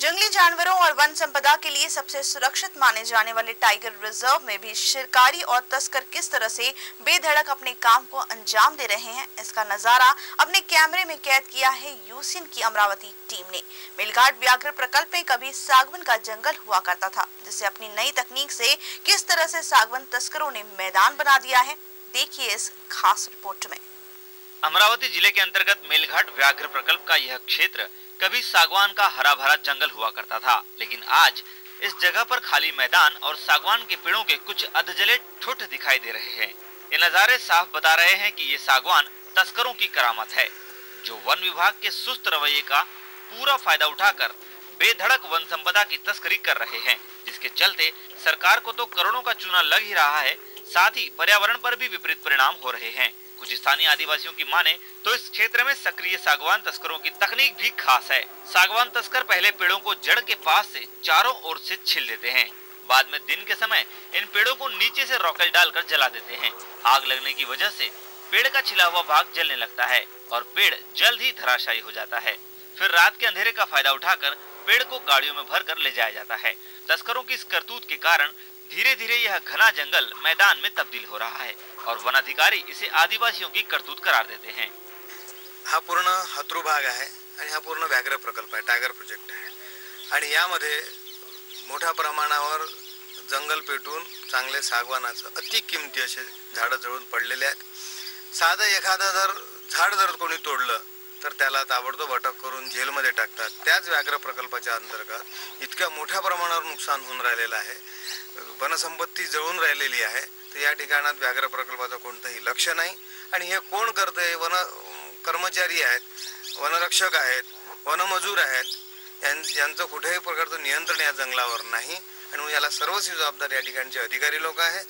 जंगली जानवरों और वन संपदा के लिए सबसे सुरक्षित माने जाने वाले टाइगर रिजर्व में भी शिकारी और तस्कर किस तरह से बेधड़क अपने काम को अंजाम दे रहे हैं, इसका नजारा अपने कैमरे में कैद किया है यूसीएन की अमरावती टीम ने। मेलघाट व्याघ्र प्रकल्प में कभी सागवन का जंगल हुआ करता था, जिसे अपनी नई तकनीक से किस तरह से सागवन तस्करों ने मैदान बना दिया है, देखिए इस खास रिपोर्ट में। अमरावती जिले के अंतर्गत मेलघाट व्याघ्र प्रकल्प का यह क्षेत्र कभी सागवान का हरा भरा जंगल हुआ करता था, लेकिन आज इस जगह पर खाली मैदान और सागवान के पेड़ों के कुछ अधजले ठुठ दिखाई दे रहे हैं। ये नज़ारे साफ बता रहे हैं कि ये सागवान तस्करों की करामत है, जो वन विभाग के सुस्त रवैये का पूरा फायदा उठाकर बेधड़क वन संपदा की तस्करी कर रहे हैं, जिसके चलते सरकार को तो करोड़ों का चूना लग ही रहा है, साथ ही पर्यावरण पर भी विपरीत परिणाम हो रहे हैं। कुछ स्थानीय आदिवासियों की माने तो इस क्षेत्र में सक्रिय सागवान तस्करों की तकनीक भी खास है। सागवान तस्कर पहले पेड़ों को जड़ के पास से चारों ओर से छील देते हैं, बाद में दिन के समय इन पेड़ों को नीचे से रॉकेट डालकर जला देते हैं। आग लगने की वजह से पेड़ का छिला हुआ भाग जलने लगता है और पेड़ जल्द ही धराशायी हो जाता है। फिर रात के अंधेरे का फायदा उठाकर पेड़ को गाड़ियों में भरकर ले जाया जाता है। तस्करों की इस करतूत के कारण धीरे धीरे यह घना जंगल मैदान में तब्दील हो रहा है और वन अधिकारी इसे आदिवासियों की करतूत करार देते हैं। हा पूर्ण हत्रू भाग आहे आणि हा पूर्ण व्याघ्र प्रकल्प आहे, टायगर प्रोजेक्ट आहे आणि यामध्ये मोठ्या प्रमाणावर जंगल पेटून चांगले सागवानाचं अति किमती असे झाडं जळून पडलेले आहेत। साधं एखादं झाड जर कोणी तोडलं तर त्याला ताबडतोब अटक करून जेलमध्ये टाकतात। त्याच व्याघ्र प्रकल्पाच्या अंतर्गत इतक्या मोठ्या प्रमाणावर नुकसान होऊन राहिलेलं आहे, वनसंपत्ती जळून राहिलेली आहे। तर या ठिकाणात व्याघ्र प्रकल्पाचं कोणतंही लक्ष नाही आणि हे कोण करते? वन कर्मचारी आहेत, वनरक्षक आहेत, वनमजूर आहेत, यांचं कुठेही प्रकारचं नियंत्रण या जंगलावर नाही आणि याला सर्वस्वी जबाबदार या ठिकाणचे अधिकारी लोक आहेत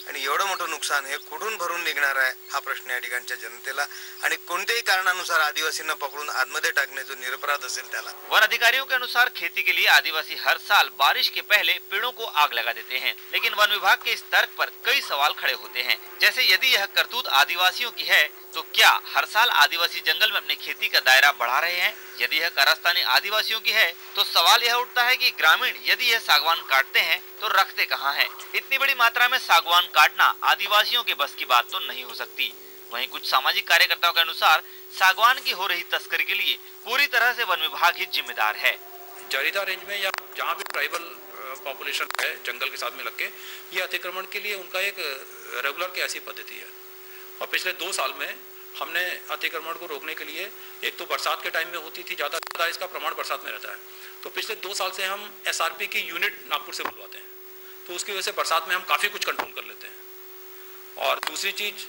आणि एवढं मोठं नुकसान हे कुठून भरून निघणार आहे हा प्रश्न या ठिकाणच्या जनतेला आणि कोणत्याही कारणानुसार आदिवासींना पकडून आतमध्ये टाकणे जो निरपराध असेल त्याला। वन अधिकारियों के अनुसार खेती के लिए आदिवासी हर साल बारिश के पहले पेड़ों को आग लगा देते हैं, लेकिन वन विभाग के इस तर्क पर कई सवाल खड़े होते हैं, जैसे यदि यह करतूत आदिवासियों की है तो क्या हर साल आदिवासी जंगल में अपनी खेती का दायरा बढ़ा रहे हैं? यदि यह कारस्तानी आदिवासियों की है तो सवाल यह उठता है कि ग्रामीण यदि यह सागवान काटते हैं तो रखते कहाँ हैं? इतनी बड़ी मात्रा में सागवान काटना आदिवासियों के बस की बात तो नहीं हो सकती। वहीं कुछ सामाजिक कार्यकर्ताओं के अनुसार सागवान की हो रही तस्करी के लिए पूरी तरह से वन विभाग ही जिम्मेदार है। जारीदा रेंज में या जहाँ भी ट्राइबल पॉपुलेशन है जंगल के साथ में लग के, ये अतिक्रमण के लिए उनका एक रेगुलर की ऐसी पद्धति है और पिछले 2 साल में हमने अतिक्रमण को रोकने के लिए, एक तो बरसात के टाइम में होती थी ज़्यादा, इसका प्रमाण बरसात में रहता है, तो पिछले 2 साल से हम एसआरपी की यूनिट नागपुर से बुलवाते हैं, तो उसकी वजह से बरसात में हम काफ़ी कुछ कंट्रोल कर लेते हैं। और दूसरी चीज़,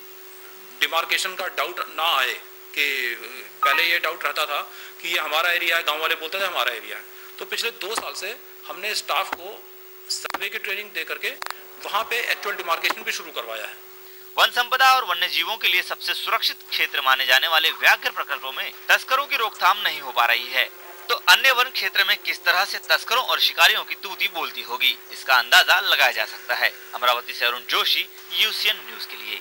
डिमार्केशन का डाउट ना आए कि पहले ये डाउट रहता था कि ये हमारा एरिया है, गाँव वाले बोलते थे हमारा एरिया है, तो पिछले 2 साल से हमने स्टाफ को सर्वे की ट्रेनिंग दे करके वहाँ पे एक्चुअल डिमार्केशन भी शुरू करवाया है। वन संपदा और वन्य जीवों के लिए सबसे सुरक्षित क्षेत्र माने जाने वाले व्याघ्र प्रकल्पों में तस्करों की रोकथाम नहीं हो पा रही है, तो अन्य वन क्षेत्र में किस तरह से तस्करों और शिकारियों की तूती बोलती होगी, इसका अंदाजा लगाया जा सकता है। अमरावती से अरुण जोशी, यूसीएन न्यूज के लिए।